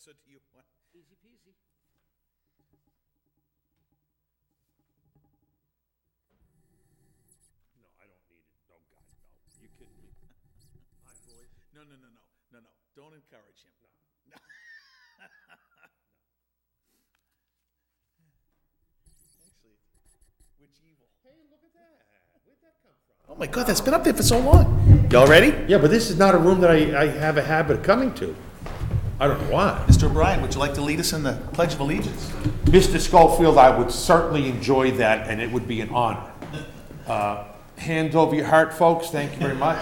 So do you want? Easy peasy. No, I don't need it. No, God, no. You kidding me? My voice? No. Don't encourage him. No. Actually, which evil? Hey, look at that. Where'd that come from? Oh my God, that's been up there for so long. Y'all ready? Yeah, but this is not a room that I have a habit of coming to. I don't know why. Mr. O'Brien, would you like to lead us in the Pledge of Allegiance? Mr. Schofield, I would certainly enjoy that, and it would be an honor. Hands over your heart, folks. Thank you very much.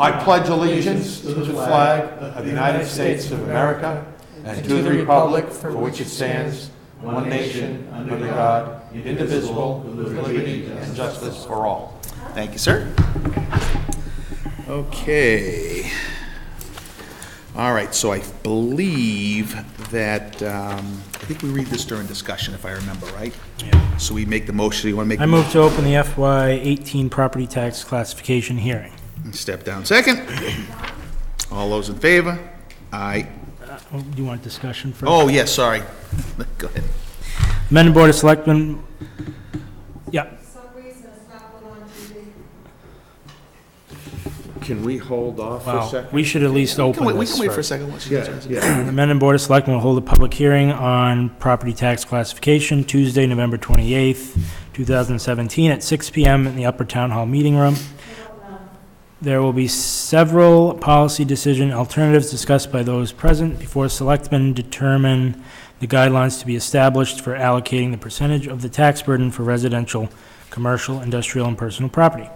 I pledge allegiance to the flag of the United States of America and to the republic for which it stands, one nation, under God, indivisible, with liberty and justice for all. Thank you, sir. Okay. All right, so I believe that, I think we read this during discussion, if I remember right. Yeah. So we make the motion, you want to make? I move to open the FY18 property tax classification hearing. Step down second. All those in favor? Aye. Do you want discussion first? Oh, yes, sorry. Go ahead. Amended Board of Selectmen, yeah. Can we hold off for a Well, second? we should at least open We this can wait for a first. second. Once she Yeah, gets yeah. The Amended Board of Selectmen will hold a public hearing on property tax classification Tuesday, November 28th, 2017 at 6 p.m. in the Upper Town Hall Meeting Room. There will be several policy decision alternatives discussed by those present before selectmen determine the guidelines to be established for allocating the percentage of the tax burden for residential, commercial, industrial, and personal property.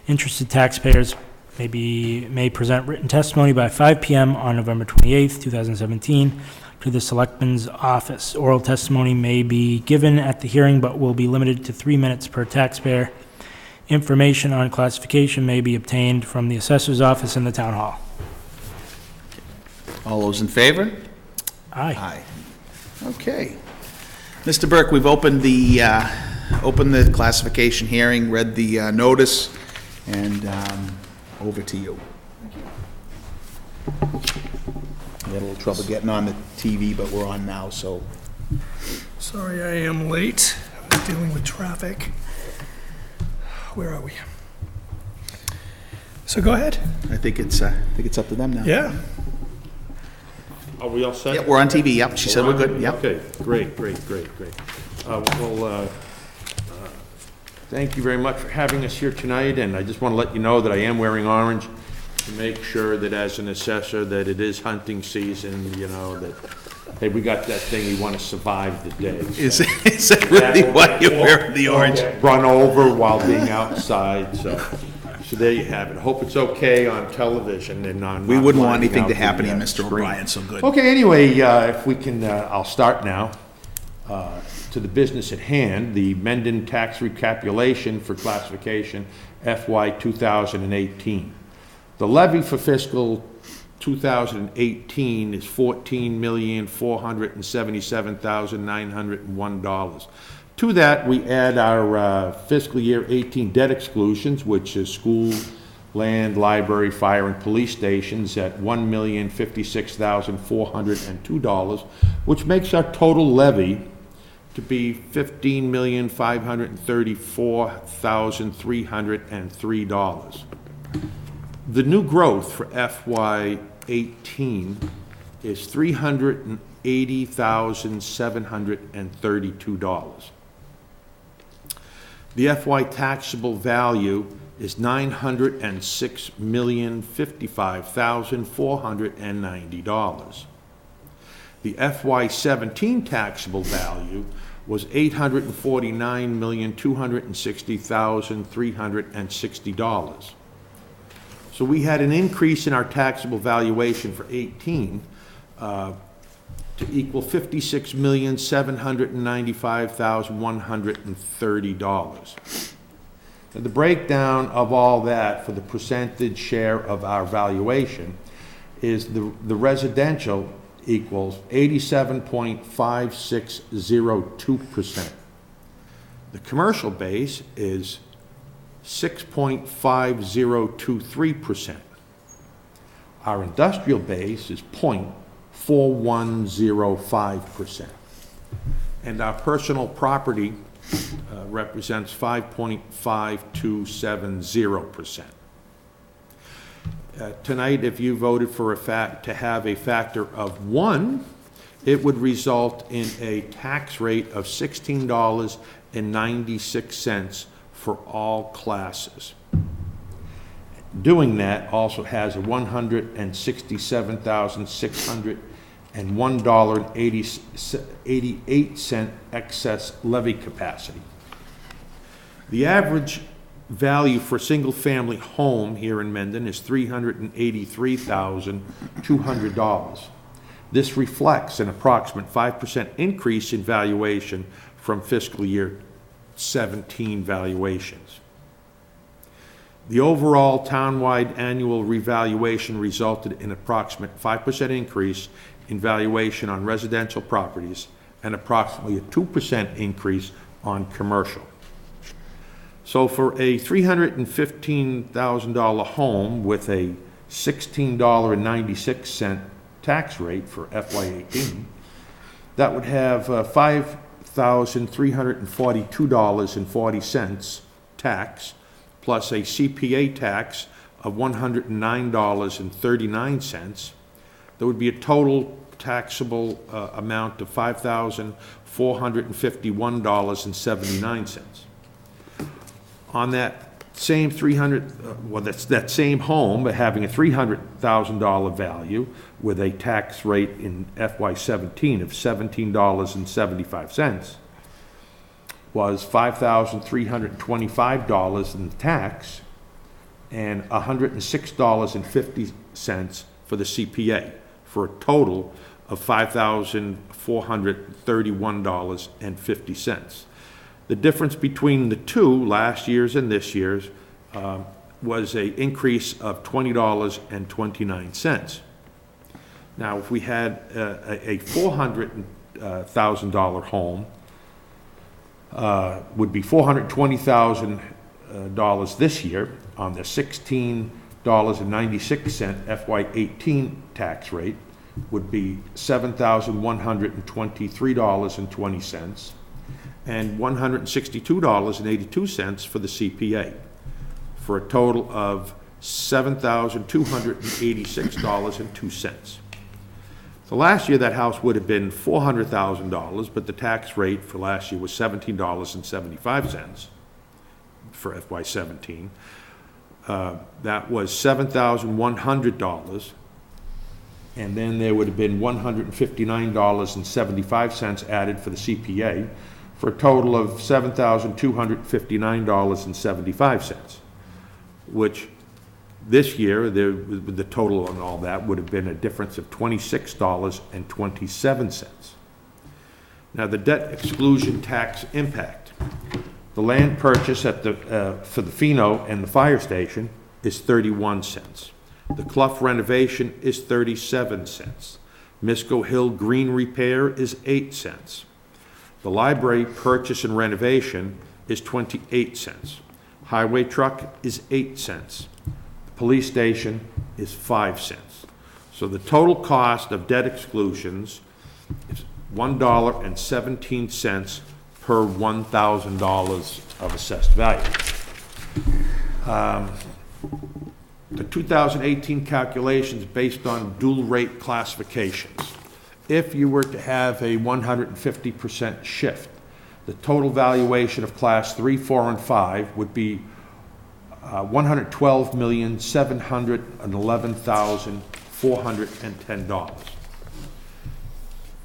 Interested taxpayers may present written testimony by 5 p.m. on November 28th, 2017 to the Selectman's office. Oral testimony may be given at the hearing but will be limited to 3 minutes per taxpayer. Information on classification may be obtained from the assessor's office in the town hall. All those in favor? Aye. Aye. Okay. Mr. Burke, we've opened the classification hearing, read the notice, and over to you. We had a little trouble getting on the TV, but we're on now, so. Sorry I am late. I was dealing with traffic. Where are we? So go ahead. I think it's up to them now. Yeah. Are we all set? Yep, we're on TV, yep, she said we're good, yep. Okay, great. Thank you very much for having us here tonight, and I just want to let you know that I am wearing orange to make sure that as an assessor that it is hunting season, you know, that, hey, we got that thing, we want to survive the day. Is that really why you're wearing the orange? Run over while being outside, so there you have it. Hope it's okay on television and on. We wouldn't want blinding anything out to the, happen to you, Mr. screen. O'Brien, so good. Okay, anyway, if we can, I'll start now. To the business at hand, the Mendon tax recapitulation for classification FY 2018. The levy for fiscal 2018 is $14,477,901. To that, we add our fiscal year 18 debt exclusions, which is school, land, library, fire, and police stations at $1,056,402, which makes our total levy to be $15,534,303. The new growth for FY18 is $380,732. The FY taxable value is $906,055,490. The FY17 taxable value was $849,260,360. So we had an increase in our taxable valuation for 18 to equal $56,795,130. Now, the breakdown of all that for the percentage share of our valuation is the residential equals 87.5602%. The commercial base is 6.5023%. Our industrial base is 4105%. And our personal property represents 5.5270%. Tonight, if you voted for to have a factor of 1, it would result in a tax rate of $16.96 for all classes. Doing that also has a $167,601.88 excess levy capacity. The average value for a single-family home here in Mendon is $383,200. This reflects an approximate 5% increase in valuation from fiscal year 17 valuations. The overall townwide annual revaluation resulted in an approximate 5% increase in valuation on residential properties and approximately a 2% increase on commercial. So for a $315,000 home with a $16.96 tax rate for FY18, that would have $5,342.40 tax, plus a CPA tax of $109.39. There would be a total taxable amount of $5,451.79. On that same that same home, but having a $300,000 value with a tax rate in FY17 of $17.75, was $5,325 in tax and $106.50 for the CPA, for a total of $5,431.50. The difference between the two, last year's and this year's, was an increase of $20.29. Now, if we had a $400,000 home, would be $420,000 this year on the $16.96 FY18 tax rate, would be $7,123.20, and $162.82 for the CPA, for a total of $7,286.02. So last year, that house would have been $400,000, but the tax rate for last year was $17.75 for FY17. That was $7,100, and then there would have been $159.75 added for the CPA, for a total of $7,259.75, which this year, the total on all that would have been a difference of $26.27. Now, the debt exclusion tax impact. The land purchase at for the Pheno and the fire station is 31 cents. The Clough renovation is 37 cents. Misco Hill Green repair is 8 cents. The library purchase and renovation is 28 cents. Highway truck is 8 cents. The police station is 5 cents. So the total cost of debt exclusions is $1.17 per $1,000 of assessed value. The 2018 calculations based on dual rate classifications. If you were to have a 150% shift, the total valuation of class 3, 4, and 5 would be $112,711,410.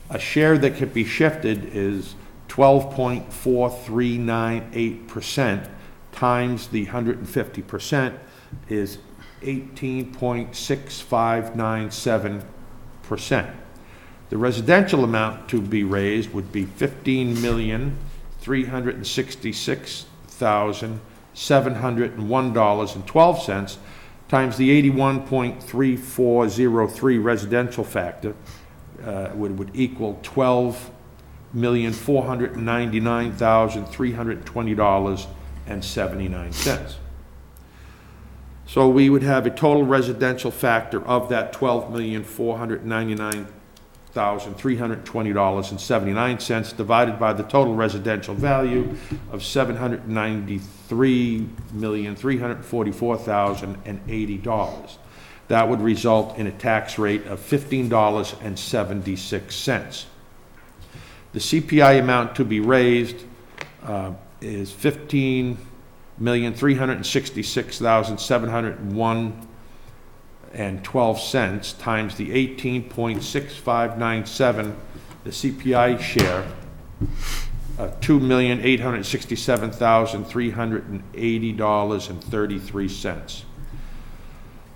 A share that could be shifted is 12.4398% times the 150% is 18.6597%. The residential amount to be raised would be $15,366,701.12 times the 81.3403 residential factor, would equal $12,499,320.79. So we would have a total residential factor of that $12,499,000 $320.79 divided by the total residential value of $793,344,080. That would result in a tax rate of $15.76. The CPI amount to be raised is $15,366,701.12 times the 18.6597, the CPI share, $2,867,380.33.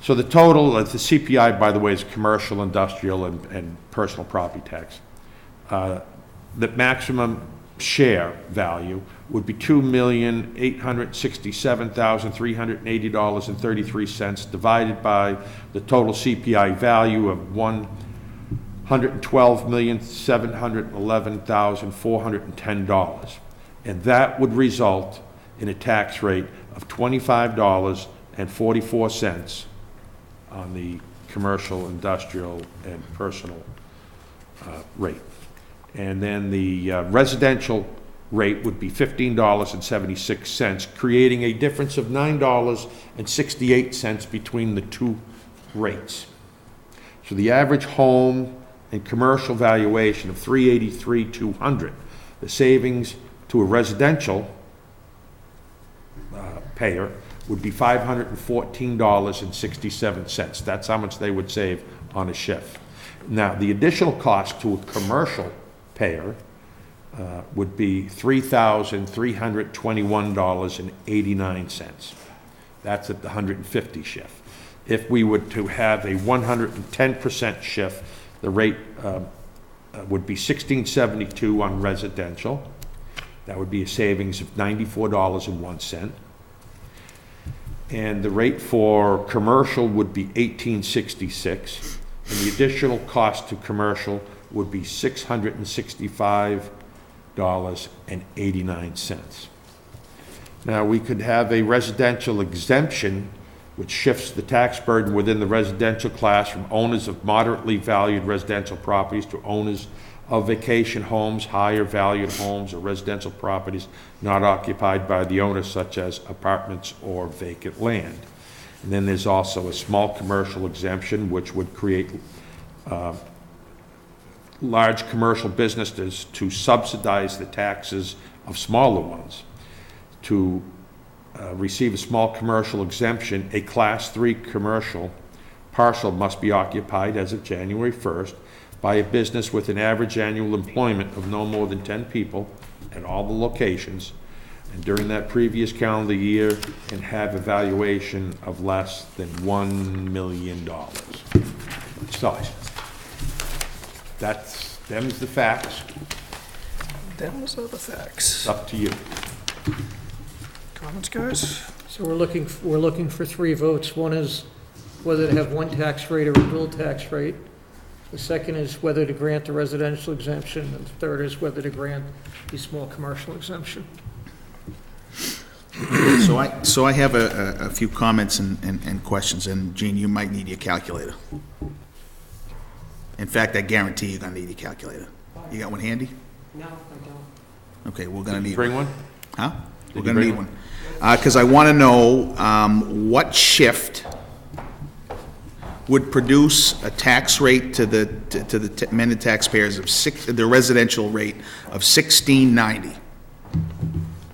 So the total of the CPI, by the way, is commercial, industrial, and personal property tax. The maximum share value would be $2,867,380.33 divided by the total CPI value of $112,711,410. And that would result in a tax rate of $25.44 on the commercial, industrial, and personal rate. And then the residential rate would be $15.76, creating a difference of $9.68 between the two rates. So the average home and commercial valuation of $383,200, the savings to a residential payer would be $514.67. That's how much they would save on a shift. Now, the additional cost to a commercial payer would be $3,321.89. That's at the 150 shift. If we were to have a 110% shift, the rate would be $16.72 on residential. That would be a savings of $94.01. And the rate for commercial would be $18.66. And the additional cost to commercial would be $665.89. Now, we could have a residential exemption, which shifts the tax burden within the residential class from owners of moderately valued residential properties to owners of vacation homes, higher valued homes, or residential properties not occupied by the owner, such as apartments or vacant land. And then there's also a small commercial exemption, which would create large commercial businesses to subsidize the taxes of smaller ones. To receive a small commercial exemption, a Class 3 commercial parcel must be occupied as of January 1st by a business with an average annual employment of no more than 10 people at all the locations, and during that previous calendar year, and have a valuation of less than $1 million. So, them's the facts. Them's are the facts. It's up to you. Comments, guys? So we're looking for three votes. One is whether to have one tax rate or a dual tax rate. The second is whether to grant the residential exemption, and the third is whether to grant the small commercial exemption. So I have a few comments and questions, and Gene, you might need your calculator. In fact, I guarantee you're gonna need your calculator. You got one handy? No, I don't. Okay, we're gonna need Bring one. one? Huh? We're you gonna bring need one. Because I want to know what shift would produce a tax rate to the amended taxpayers of the residential rate of $16.90.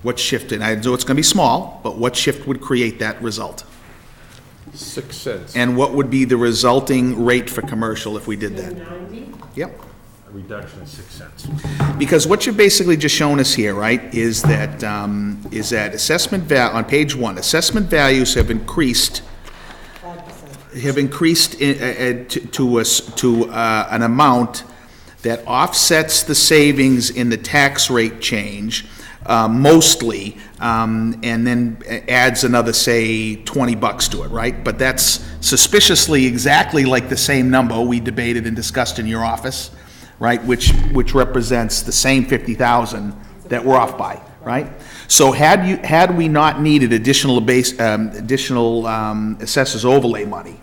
What shift? And I know it's going to be small, but what shift would create that result? 6 cents. And what would be the resulting rate for commercial if we did that? Yep. A reduction of 6 cents. Because what you've basically just shown us here, right, is that assessment on page 1, assessment values have increased. To an amount that offsets the savings in the tax rate change, mostly, and then adds another, say, $20 to it, right? But that's suspiciously exactly like the same number we debated and discussed in your office, right? Which represents the same 50,000 that we're off by, right? So had we not needed additional assessors overlay money,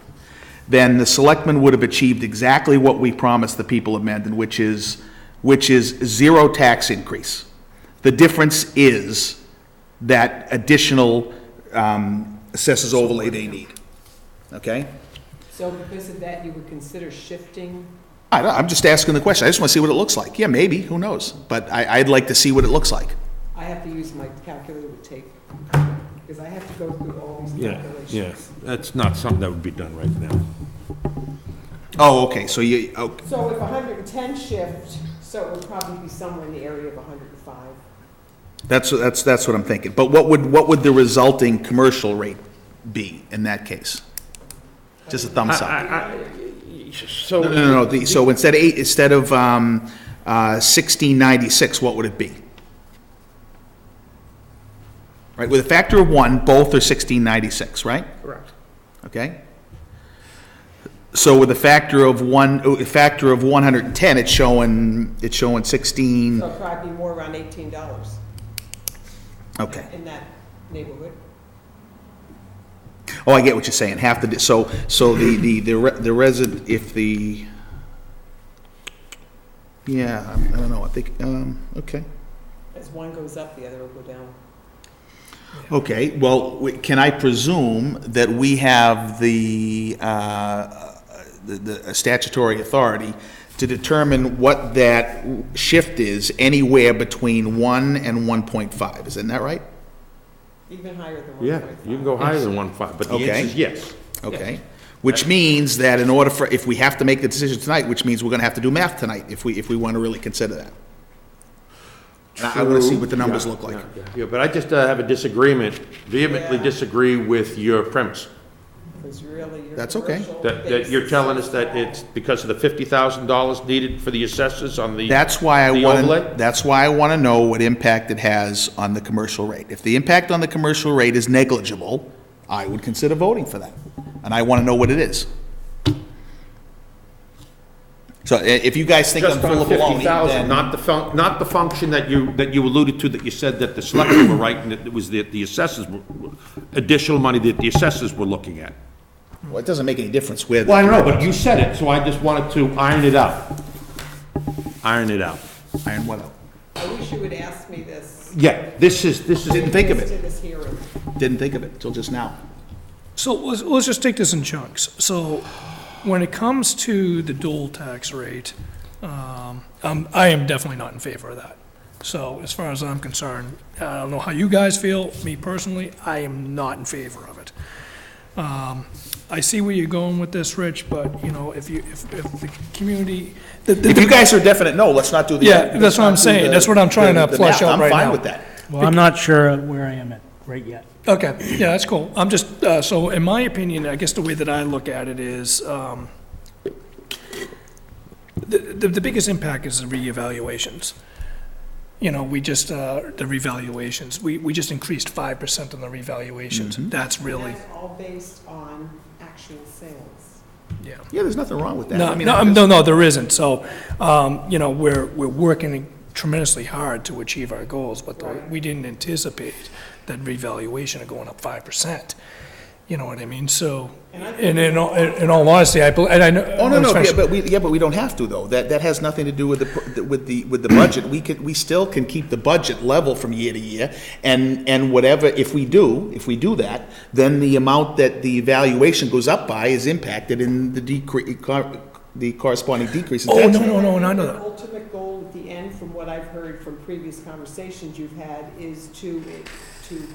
then the selectmen would have achieved exactly what we promised the people of Mendon, which is zero tax increase. The difference is that additional assessors overlay they need, okay? So because of that, you would consider shifting? I'm just asking the question. I just want to see what it looks like. Yeah, maybe, who knows? But I'd like to see what it looks like. I have to use my calculator with tape, because I have to go through all these Yeah, calculations. yeah, that's not something that would be done right now. Oh, okay, so you, okay. So if 110 shift, so it would probably be somewhere in the area of 105. That's what I'm thinking. But what would the resulting commercial rate be in that case? Just a thumbs up. So. No. So instead of 1696, what would it be? Right, with a factor of 1, both are 1696, right? Correct. Okay. So with a factor of 110, it's showing 16. So it'd probably be more around $18 Okay. in that neighborhood. Oh, I get what you're saying. Half the so the resident, if the, yeah, I don't know. I think okay. As one goes up, the other will go down. Okay. Well, can I presume that we have the statutory authority to determine what that shift is anywhere between 1 and 1.5? Isn't that right? Even higher than 1.5. Yeah, you can go higher than 1.5, but the Okay. answer is yes. Okay. Which means that in order for, if we have to make the decision tonight, which means we're gonna have to do math tonight, if we want to really consider that. And I want to see what the numbers Yeah, look like. Yeah, but I just have a disagreement, vehemently Yeah. disagree with your premise. Because really, your That's okay. commercial That base you're is telling so us that small. it's because of the $50,000 needed for the assessors on the. That's why the overlay? that's why I want to know what impact it has on the commercial rate. If the impact on the commercial rate is negligible, I would consider voting for that. And I want to know what it is. So if you guys think I'm Just full on of baloney, 50,000, then... not the function that you alluded to, that you said that the selectmen were right, and that it was the assessors, additional money that the assessors were looking at. Well, it doesn't make any difference where... Well, I don't know, but you said it, so I just wanted to iron it out. Iron it out. Iron what out? I wish you would ask me this. Yeah, this is. Didn't think of it. To this hearing. Didn't think of it till just now. So let's just take this in chunks. So when it comes to the dual tax rate, I am definitely not in favor of that. So as far as I'm concerned, I don't know how you guys feel. Me personally, I am not in favor of it. I see where you're going with this, Rich, but, you know, if the community... If you guys are definite no, let's not do the... Yeah, that's what I'm saying. That's what I'm trying to flush out right I'm fine now. with that. Well, I'm not sure where I am at right yet. Okay, yeah, that's cool. I'm just, so in my opinion, I guess the way that I look at it is, the biggest impact is the reevaluations. You know, we just, the revaluations, we just increased 5% on the revaluations. That's really, That's all based on actual sales. yeah. Yeah, there's nothing wrong with that. No, I mean, no, there isn't. So, you know, we're working tremendously hard to achieve our goals, but we didn't anticipate that revaluation of going up 5%. You know what I mean? So, and in all honesty, I know. Oh, no, but we don't have to, though. That has nothing to do with the budget. We still can keep the budget level from year to year, and whatever, if we do that, then the amount that the valuation goes up by is impacted in the corresponding decrease in Oh, tax no, rate. no, I know The that. ultimate goal at the end, from what I've heard from previous conversations you've had, is to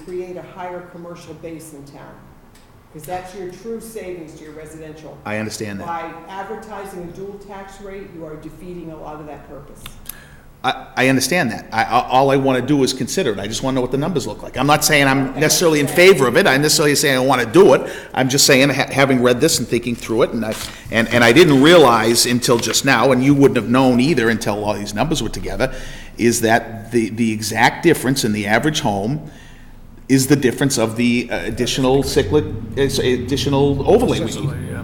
create a higher commercial base in town. Because that's your true savings to your residential. I understand that. By advertising a dual tax rate, you are defeating a lot of that purpose. I understand that. All I want to do is consider it. I just want to know what the numbers look like. I'm not saying I'm necessarily in favor of it. I'm necessarily saying I want to do it. I'm just saying, having read this and thinking through it, and I didn't realize until just now, and you wouldn't have known either until all these numbers were together, is that the exact difference in the average home is the difference of the additional overlay we need. Yeah.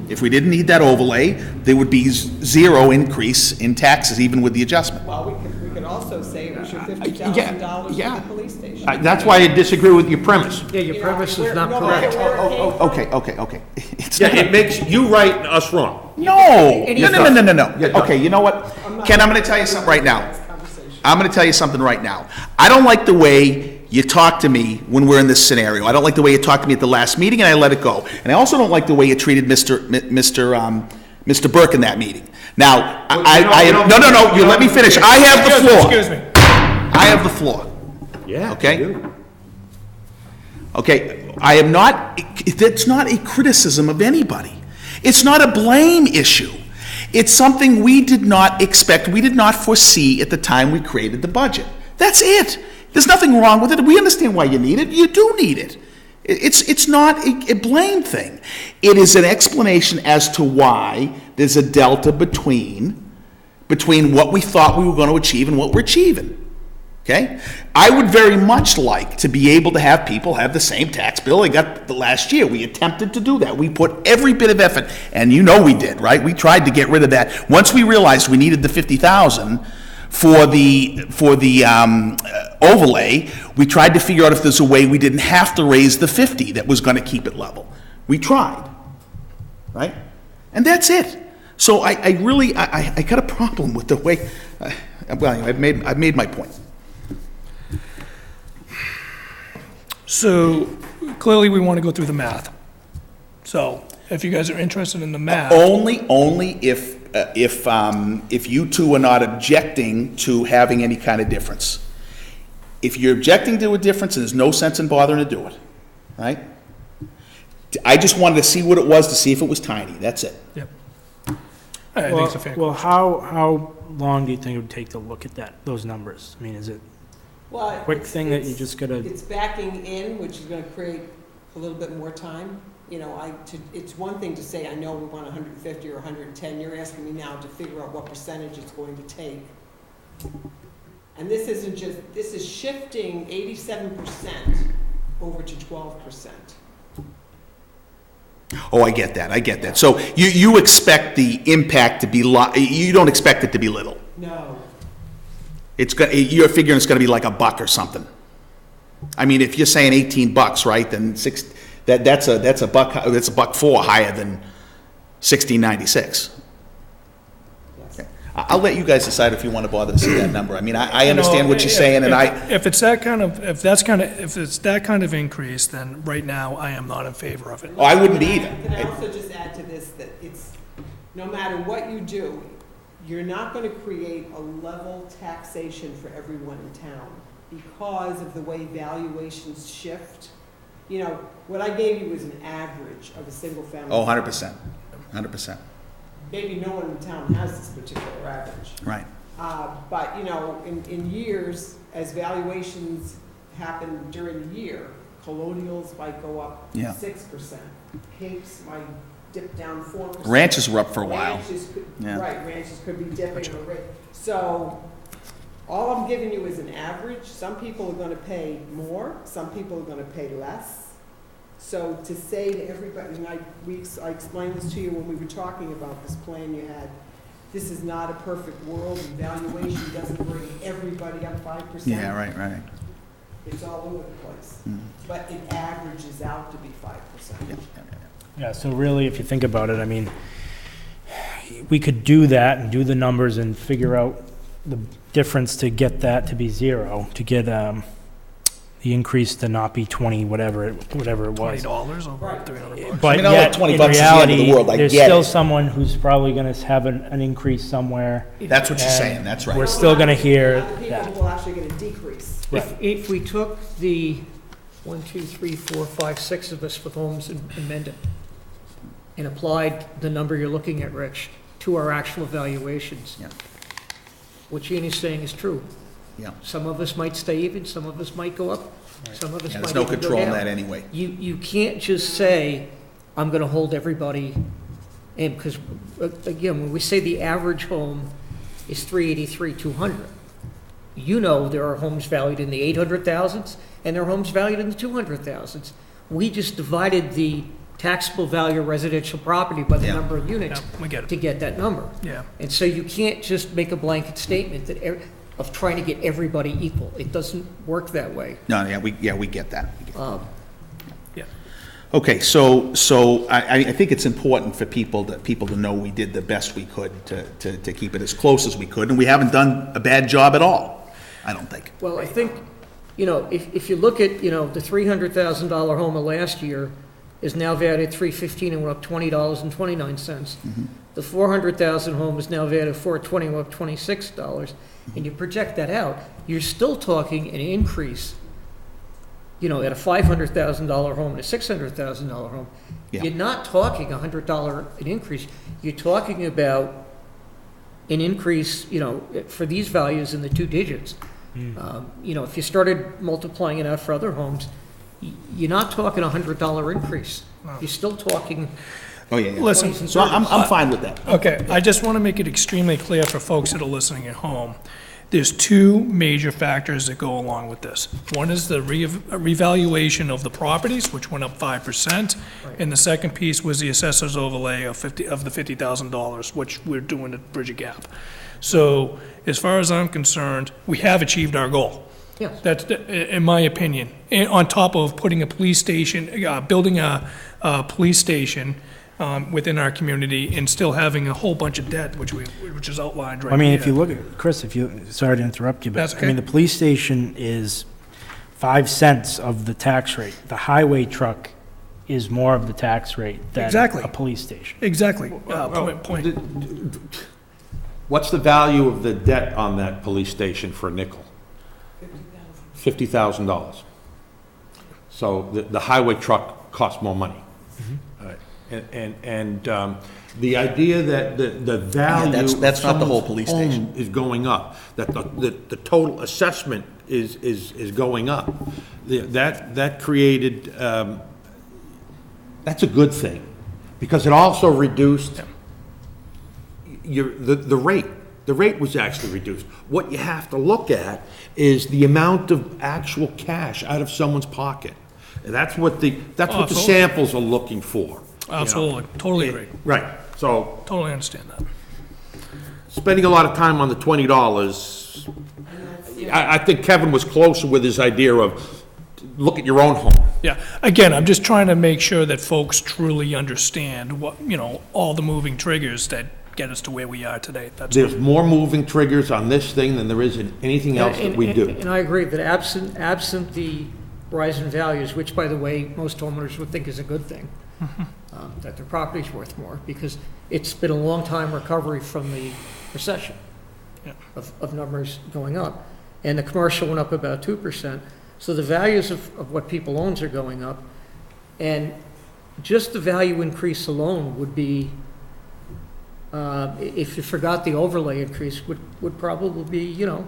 If we didn't need that overlay, there would be zero increase in taxes, even with the adjustment. Well, we could also say it was your $50,000 $50,000 for yeah. the police station. That's why I disagree with your premise. Yeah, your You know, premise is where- not no matter correct. where it came from. Okay. It's Yeah, not- it makes you right and us wrong. No, Yes, no. Yes, Okay, you know what? Ken, I'm gonna tell you something right now. This conversation. I'm gonna tell you something right now. I don't like the way you talk to me when we're in this scenario. I don't like the way you talked to me at the last meeting, and I let it go. And I also don't like the way you treated Mr. Burke in that meeting. Now, no, you let me finish. I have the floor. Excuse me. I have the floor. Yeah. Okay. you do. Okay, I am not, that's not a criticism of anybody. It's not a blame issue. It's something we did not expect, we did not foresee at the time we created the budget. That's it. There's nothing wrong with it. We understand why you need it. You do need it. It's not a blame thing. It is an explanation as to why there's a delta between what we thought we were going to achieve and what we're achieving. Okay? I would very much like to be able to have people have the same tax bill they got the last year. We attempted to do that. We put every bit of effort, and you know we did, right? We tried to get rid of that. Once we realized we needed the 50,000 for the overlay, we tried to figure out if there's a way we didn't have to raise the 50 that was going to keep it level. We tried, right? And that's it. So I really got a problem with the way. Well, I've made my point. So clearly, we want to go through the math. So if you guys are interested in the math, Only if you two are not objecting to having any kind of difference. If you're objecting to a difference, there's no sense in bothering to do it, right? I just wanted to see what it was, to see if it was tiny, that's it. yep. I think it's a fair Well, question. how long do you think it would take to look at those numbers? I mean, is it Well, quick it's- thing that you it's- just gotta, It's backing in, which is gonna create a little bit more time. You know, it's one thing to say, I know we want 150 or 110, you're asking me now to figure out what percentage it's going to take. And this isn't just, this is shifting 87% over to 12%. Oh, I get that. So you expect the impact to be, you don't expect it to be little. No, You're figuring it's gonna be like $1 or something. I mean, if you're saying $18, right, then that's a $1.04 higher than 1696. yes. I'll let you guys decide if you want to bother to see that number. I mean, I understand what you're saying, and If it's that kind of increase, then right now, I am not in favor of it. I wouldn't be either. Can I also just add to this, that it's, no matter what you do, you're not gonna create a level taxation for everyone in town because of the way valuations shift. You know, what I gave you was an average of a single family. Oh, 100%, 100%, Maybe no one in town has this particular average. right. But, you know, in years, as valuations happen during the year, colonials might go up Yeah. 6%. Capes might dip down 4%. Ranches were up for a while. Ranches could, Yeah. right, ranches could be dipping or so all I'm giving you is an average. Some people are gonna pay more, some people are gonna pay less. So to say to everybody, and I explained this to you when we were talking about this plan you had, this is not a perfect world, and valuation doesn't bring everybody up 5%. Yeah, right. It's all over the place. Mm. But it averages out to be 5%. Yeah. yeah, so really, if you think about it, I mean, we could do that and do the numbers and figure out the difference to get that to be zero, to get the increase to not be 20, whatever it was. $20 over Right. $300. But I mean, I know yet, 20 in bucks is the end of the reality, world, I there's get still it. someone who's probably gonna have an increase somewhere. That's what you're And saying, that's We're right. still gonna hear Other people that. will actually get a decrease. Right. If we took the 6 of us with homes in Mendon and applied the number you're looking at, Rich, to our actual valuations, Yeah. what Jeannie's saying is true. Yeah. Some of us might stay even, some of us might go up, some of us Yeah, might there's no even go control in down. that anyway. You can't just say, I'm gonna hold everybody in, because, again, when we say the average home is 383, 200, you know there are homes valued in the 800,000s, and there are homes valued in the 200,000s. We just divided the taxable value of residential property by the Yeah. number of units Yeah, we get it. to get that number. Yeah. And so you can't just make a blanket statement that, of trying to get everybody equal. It doesn't work that way. No, yeah, we get that. We get that. Yeah. Okay, so I think it's important for people to know we did the best we could to keep it as close as we could, and we haven't done a bad job at all, I don't think. Well, I think, if you look at, the $300,000 home of last year is now valued at $315 and went up $20.29. The $400,000 home is now valued at $420 and went up $26. And you project that out, you're still talking an increase, at a $500,000 home and a $600,000 home. Yeah. You're not talking $100 an increase. You're talking about an increase, for these values in the 2 digits. If you started multiplying it out for other homes, you're not talking $100 increase. You're still talking. Oh, yeah, yeah. Listen, So I'm fine with that. Okay, I just want to make it extremely clear for folks that are listening at home. There's 2 major factors that go along with this. One is the revaluation of the properties, which went up 5%, and the second piece was the assessor's overlay of the $50,000, which we're doing to bridge a gap. So, as far as I'm concerned, we have achieved our goal. Yes. That's, in my opinion. And on top of putting a police station, building a police station within our community and still having a whole bunch of debt, which is outlined right here. I mean, if you look at, Chris, sorry to interrupt you, That's but, okay. I mean, the police station is 5 cents of the tax rate. The highway truck is more of the tax rate than Exactly. a police station. Exactly. Point. What's the value of the debt on that police station for a nickel? $50,000. So the highway truck costs more money. All right. And the idea that the value that's not the whole of police someone's station. home is going up, that the total assessment is going up, that created, that's a good thing, because it also reduced the rate. The rate was actually reduced. What you have to look at is the amount of actual cash out of someone's pocket. And that's what the absolutely. samples are looking for. Absolutely. Totally agree. Right. So Totally understand that. spending a lot of time on the $20, I think Kevin was closer with his idea of look at your own home. Yeah. Again, I'm just trying to make sure that folks truly understand what, all the moving triggers that get us to where we are today. That's There's more moving triggers on this thing than there is in anything else that we do. And I agree that absent the rise in values, which, by the way, most homeowners would think is a good thing, that their property's worth more, because it's been a long time recovery from the recession Yeah. of numbers going up. And the commercial went up about 2%. So the values of what people owns are going up. And just the value increase alone would be, if you forgot the overlay increase, would probably be, $10,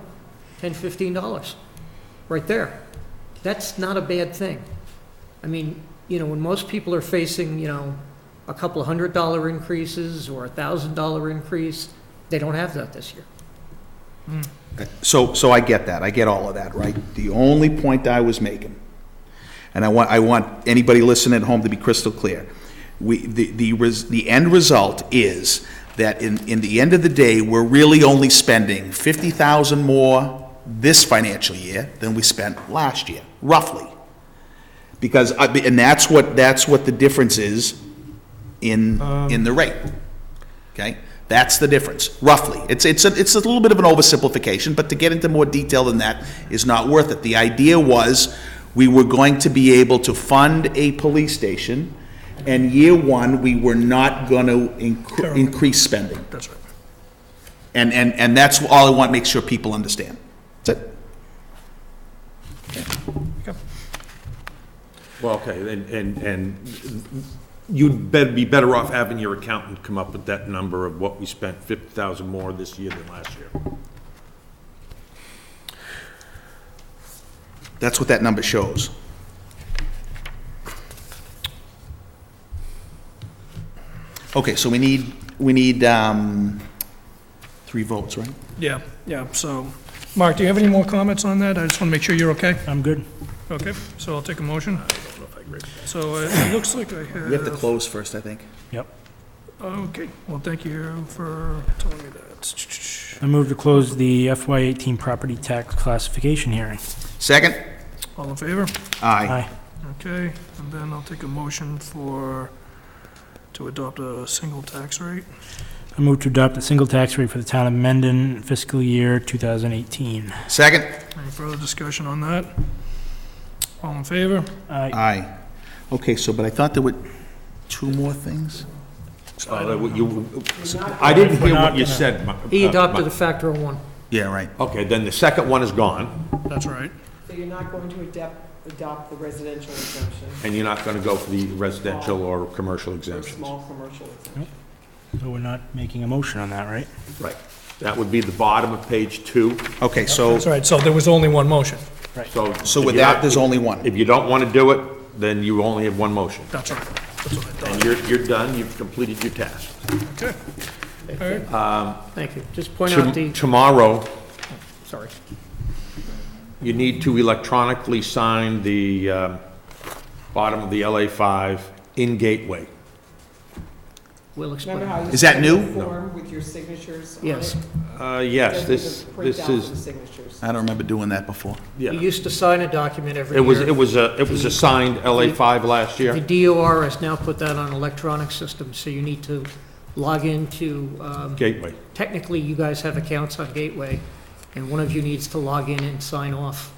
$15 right there. That's not a bad thing. I mean, when most people are facing, a couple of $100 increases or $1,000 increase, they don't have that this year. So I get that, I get all of that, right? The only point I was making, and I want anybody listening at home to be crystal clear, the end result is that in the end of the day, we're really only spending $50,000 more this financial year than we spent last year, roughly. Because, and that's what the difference is in the rate, okay? That's the difference, roughly. It's a little bit of an oversimplification, but to get into more detail than that is not worth it. The idea was we were going to be able to fund a police station, and year one, we were not going to increase spending. That's right. And that's all I want to make sure people understand. That's it. Okay. Well, okay, and you'd be better off having your accountant come up with that number of what we spent 50,000 more this year than last year. That's what that number shows. Okay, so we need 3 votes, right? Yeah. So, Mark, do you have any more comments on that? I just want to make sure you're okay. I'm good. Okay, so I'll take a motion. So it looks like I have. We have to close first, I think. Yep. Okay, well, thank you for telling me that. I move to close the FY18 property tax classification hearing. Second? All in favor? Aye. Okay, and then I'll take a motion to adopt a single tax rate. I move to adopt a single tax rate for the town of Mendon fiscal year 2018. Second? Any further discussion on that? All in favor? Aye. Aye. Okay, so, but I thought there were two more things? I didn't hear what you We're not said. He adopted a factor of one. Yeah, right. Okay, then the second one is gone, That's right. So you're not going to adopt the residential exemption, and you're not gonna go for the residential or commercial or exemptions. small commercial exemption. So we're not making a motion on that, right? Right. That would be the bottom of page 2. Okay, so, That's right, so there was only one motion. so if with you're that, not- there's only one. If you don't wanna do it, then you only have one motion. That's right. That's what I thought. And you're done, you've completed your task. Okay. All right. Thank you. Just point out the, Tomorrow, sorry. you need to electronically sign the bottom of the LA5 in Gateway. We'll explain. Remember how you Is that signed new? the form with your signatures on Yes. it? Yes, There's a this printout for the is, signatures. I don't remember doing that before. You yeah. used to sign a document every It year. was a signed LA5 last The year. DOR has now put that on an electronic system, so you need to log into, Gateway. technically, you guys have accounts on Gateway, and one of you needs to log in and sign off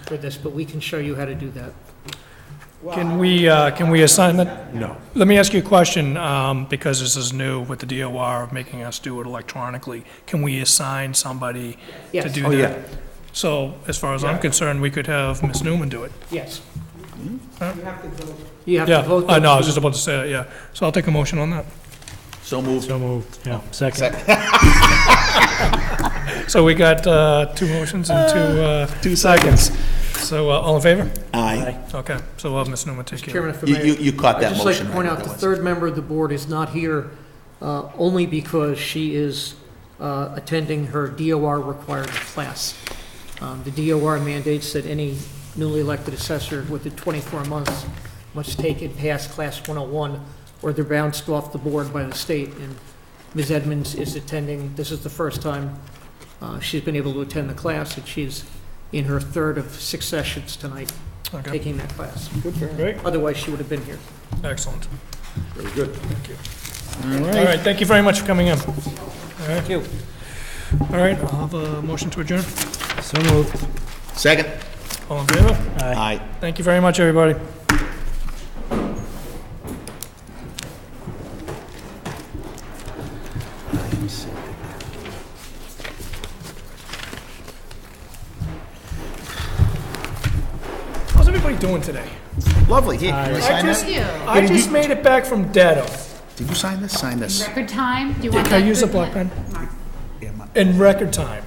for this, but we can show you how to do that. Well, Can we assign that? No. Let me ask you a question, because this is new with the DOR of making us do it electronically. Can we assign somebody to Yes. do Oh, that? yeah. So as far as I'm Yeah. concerned, we could have Ms. Newman do it. Yes. You have to vote. You have Yeah, to vote. I know, I was just about to say that, yeah. So I'll take a motion on that. So moved. So moved, yeah. Second. So we got two motions and two seconds. So all in favor? Aye. Okay, so we'll have Ms. Newman take care Chairman, of it. if I may. You caught that I'd just like motion to point right, out the that was. third member of the board is not here only because she is attending her DOR required class. The DOR mandates that any newly elected assessor within 24 months must take and pass Class 101, or they're bounced off the board by the state. And Ms. Edmonds is attending, this is the first time she's been able to attend the class, and she's in her third of 6 sessions tonight, Okay, taking that class. great, Otherwise, she would have been here. excellent. Very good. All right, thank you very much for coming in. Thank you. All right, I'll have a motion to adjourn. So moved. Second? All in favor? Aye. Thank you very much, everybody. How's everybody doing today? Lovely. Here, can you sign this? I just made it back from Deado. Did you sign this? Sign this. Record time? Do you want Can I that use a for- black pen? Yeah, In record time.